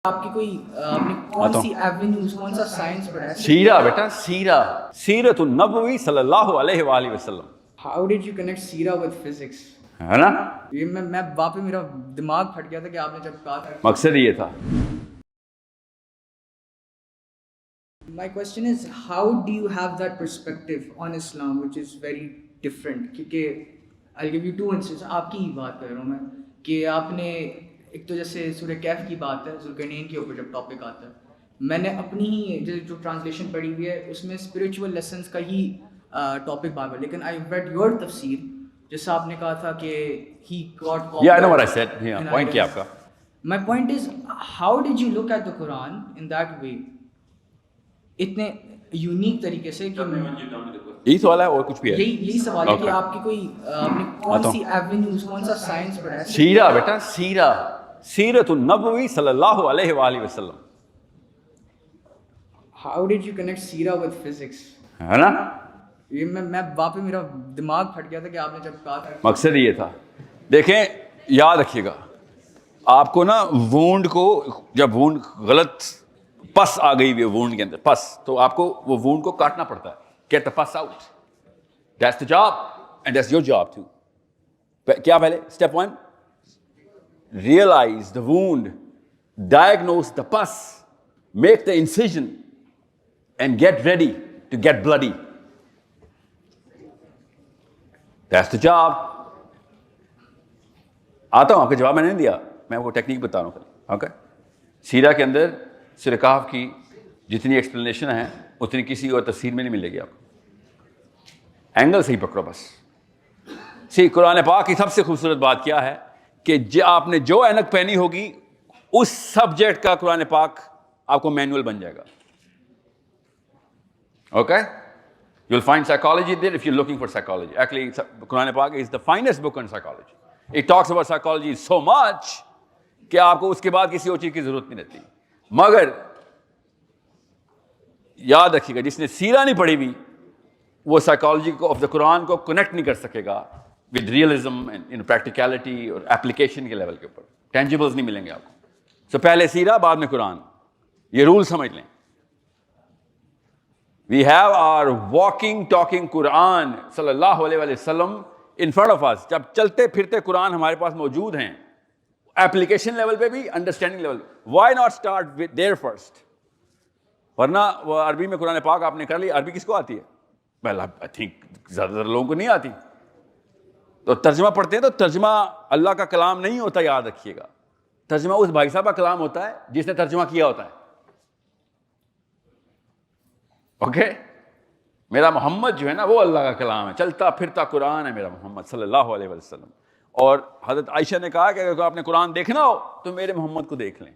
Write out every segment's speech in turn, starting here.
آپ کی کوئی آپ نے کون سی ایونیوز کون سا سائنس پڑھا ہے؟ سیرہ بیٹا، سیرت النبوی صلی اللہ علیہ وآلہ وسلم. ہاؤ ڈیڈ یو کنیکٹ سیرہ ود فزکس؟ ہے نا، یہ میں واپس میرا دماغ پھٹ گیا تھا کہ آپ نے جب کہا تھا. مقصد یہ تھا. My question is, how do you have that perspective on Islam which is very different? کیونکہ I'll give you two instances. آپ کی ہی بات کر رہا ہوں میں کہ آپ نے ایک تو جیسے سورہ کہف کی بات ہے، ذوالقرنین کے اوپر جب ٹاپک آتا ہے، میں نے اپنی ہی جو ٹرانسلیشن پڑھی ہوئی ہے اس میں اسپریچول لیسنس کا ہی ٹاپک بات ہے، لیکن آئی ریڈ یور تفسیر جیسا آپ نے کہا تھا کہ he got Yeah, I know what I said. Yeah, point کیا آپ کا. My point is, how did you look at the Quran in that way? اتنے یونیک طریقے سے کہ یہی سوال ہے اور کچھ بھی ہے؟ یہی سوال ہے کہ آپ کی کوئی آپ نے کون سی ایونیوز کون سا سائنس پڑھا ہے؟ سیرہ بیٹا، سیرت النبوی صلی اللہ علیہ وآلہ وسلم. ہاؤ ڈیڈ یو کنیکٹ سیرہ ود فزکس؟ ہے نا، یہ میں واپس میرا دماغ پھٹ گیا تھا کہ آپ نے جب کہا تھا. مقصد یہ تھا. دیکھیں، یاد رکھیے گا، آپ کو نا وونڈ کو، جب وونڈ غلط پس آ گئی ہوئی وونڈ کے اندر پس، تو آپ کو وہ وونڈ کو کاٹنا پڑتا ہے. Get the pus out. That's the job and that's your job too. کیا پہلے step 1، realise the wound, diagnose the pus, make the incision and get ready to get bloody. That's the job. آتا ہوں، آپ کا جواب میں نے نہیں دیا، میں وہ ٹیکنیک بتا رہا ہوں. اوکے، سیرہ کے اندر سورہ کہف کی جتنی ایکسپلینیشن ہے اتنی کسی اور تفسیر میں نہیں ملے گی آپ کو. اینگل صحیح پکڑو بس. قرآن پاک کی سب سے خوبصورت بات کیا ہے کہ آپ نے جو اینک پہنی ہوگی اس سبجیکٹ کا قرآن پاک آپ کو مینول بن جائے گا. Okay, you will find psychology there if you looking for psychology. Actually Quran پاک is the finest book on psychology. It talks about psychology so much کہ آپ کو اس کے بعد کسی اور چیز کی ضرورت نہیں رہتی. مگر یاد رکھیے گا، جس نے سیرہ نہیں پڑھی ہوئی وہ سائیکالوجی کو آف دا قرآن کو کنیکٹ نہیں کر سکے گا ود ریئلزم اینڈ پریکٹیکلٹی اور اپلیکیشن کے لیول کے اوپر. ٹینجیبلز نہیں ملیں گے آپ کو. سو پہلے سیرہ بعد میں قرآن، یہ رول سمجھ لیں. We have our walking talking Quran صلی اللہ علیہ وسلم ان فرنٹ آف اس. جب چلتے پھرتے قرآن ہمارے پاس موجود ہیں، ایپلیکیشن لیول پہ بھی، understanding level. Why not start with their first? ورنہ وہ عربی میں قرآن پاک آپ نے کر لی. عربی کس کو آتی ہے؟ ویل آئی تھنک زیادہ تر لوگوں کو نہیں آتی. تو ترجمہ پڑھتے ہیں تو ترجمہ اللہ کا کلام نہیں ہوتا، یاد رکھیے گا. ترجمہ اس بھائی صاحب کا کلام ہوتا ہے جس نے ترجمہ کیا ہوتا ہے. اوکے، میرا محمد جو ہے نا وہ اللہ کا کلام ہے، چلتا پھرتا قرآن ہے میرا محمد صلی اللہ علیہ وسلم. اور حضرت عائشہ نے کہا کہ اگر آپ نے قرآن دیکھنا ہو تو میرے محمد کو دیکھ لیں.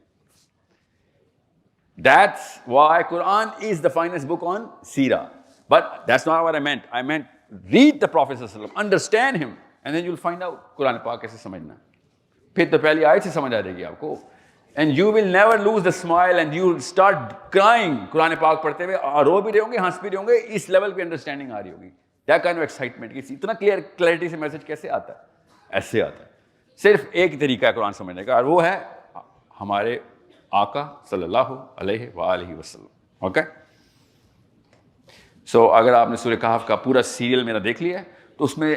That's why Quran is the finest book on Seerah. But that's not what I meant. I meant read the Prophet sallallahu alaihi wasallam, understand him, and then you'll find out قرآن پاک کیسے سمجھنا ہے. پھر تو پہلی آیت سے سمجھ آ جائے گی آپ کو. And you will never lose the smile and you will start crying قرآن پاک پڑھتے ہوئے. رو بھی رہے ہوں گے، ہنس بھی رہے ہوں گے. اس لیول پہ انڈرسٹینڈنگ آ رہی ہوگی. That kind of excitement. اتنا کلیئرٹی سے میسج کیسے آتا ہے؟ ایسے آتا ہے. صرف ایک طریقہ ہے قرآن سمجھنے کا، اور وہ ہے ہمارے آقا صلی اللہ علیہ وآلہ وسلم. اوکے، سو اگر آپ نے سورہ کہف کا پورا سیریل میرا دیکھ لیا ہے تو اس میں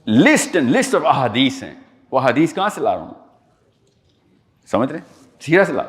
لسٹ آف احادیث ہیں. وہ حدیث کہاں سے لا رہا ہوں؟ سمجھ رہے ہیں؟ سیرہ سے لا رہا ہوں.